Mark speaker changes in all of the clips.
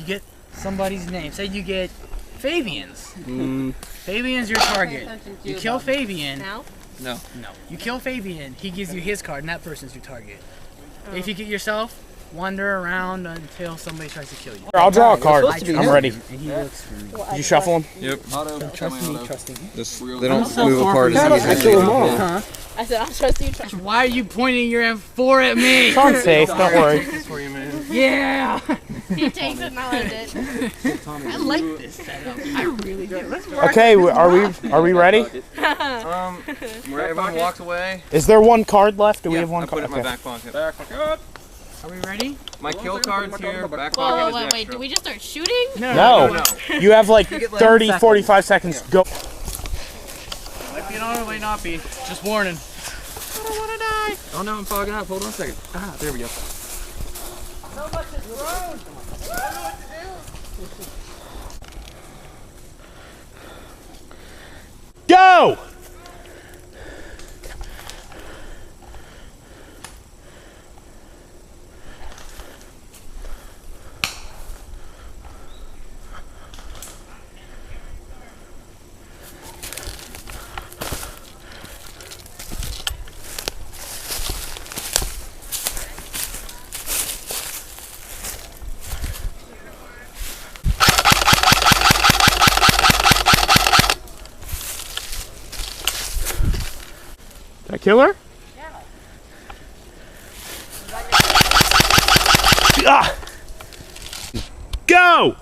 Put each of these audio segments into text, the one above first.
Speaker 1: get somebody's name. Say you get Fabian's. Fabian's your target. You kill Fabian.
Speaker 2: Now?
Speaker 3: No.
Speaker 1: No. You kill Fabian, he gives you his card, and that person's your target. If you get yourself, wander around until somebody tries to kill you.
Speaker 4: I'll draw a card. I'm ready.
Speaker 1: And he looks for me.
Speaker 4: Did you shuffle them?
Speaker 3: Yep.
Speaker 1: Trusting me.
Speaker 3: They don't move apart as easily.
Speaker 1: Huh?
Speaker 2: I said, I'll trust you.
Speaker 1: Why are you pointing your M4 at me?
Speaker 4: It's safe, don't worry.
Speaker 3: For you, man.
Speaker 1: Yeah!
Speaker 2: He takes it and I let it.
Speaker 1: I like this setup. I really do. Let's work.
Speaker 4: Okay, are we ready?
Speaker 3: Where everyone walks away.
Speaker 4: Is there one card left? Do we have one
Speaker 3: I put
Speaker 4: card?
Speaker 3: it in my back pocket.
Speaker 1: Are we ready?
Speaker 3: My kill card's here. Back
Speaker 2: Whoa,
Speaker 3: pocket is
Speaker 2: wait,
Speaker 3: extra.
Speaker 2: do we just start shooting?
Speaker 4: No. You have like 30, 45 seconds. Go.
Speaker 1: Might be an honor, might not be. Just warning.
Speaker 3: I don't want to die. Oh no, I'm fogging up. Hold on a second. Ah, there we go.
Speaker 1: So much is thrown. I don't know what to do.
Speaker 4: Go! Did I kill her? Yeah. Ah! Go!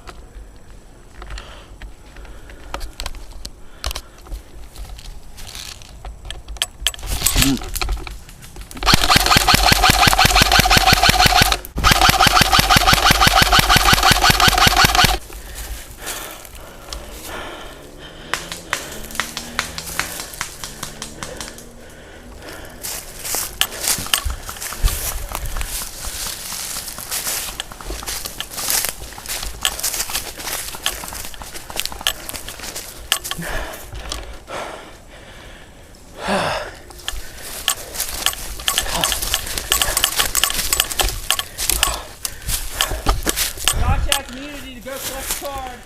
Speaker 1: Community to go collect a card.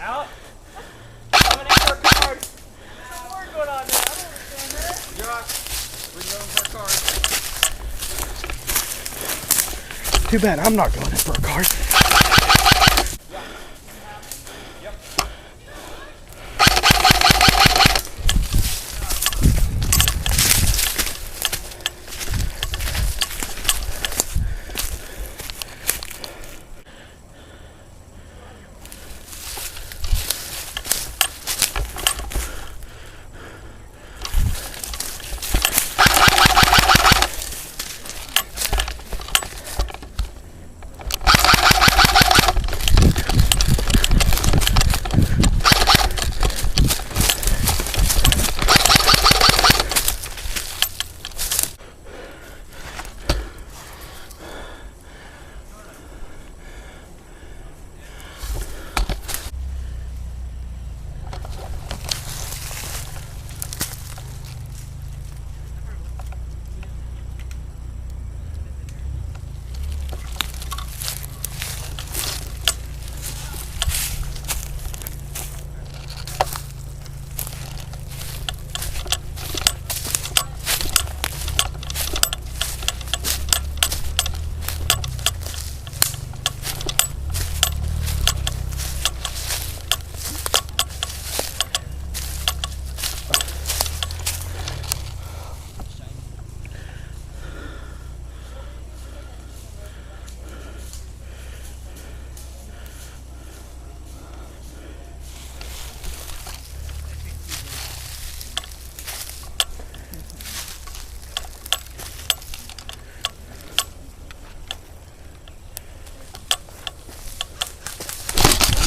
Speaker 1: Out. Coming in for a card. There's some war going on there. I don't understand that.
Speaker 3: Josh, we're going for a card.
Speaker 4: Too bad I'm not going in for a card.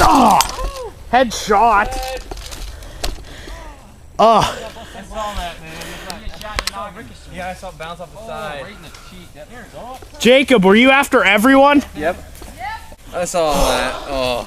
Speaker 4: Oh, headshot. Oh.
Speaker 3: Yeah, I saw it bounce off the side.
Speaker 1: Right in the cheek.
Speaker 4: Jacob, were you after everyone?
Speaker 3: Yep. I saw that. Oh.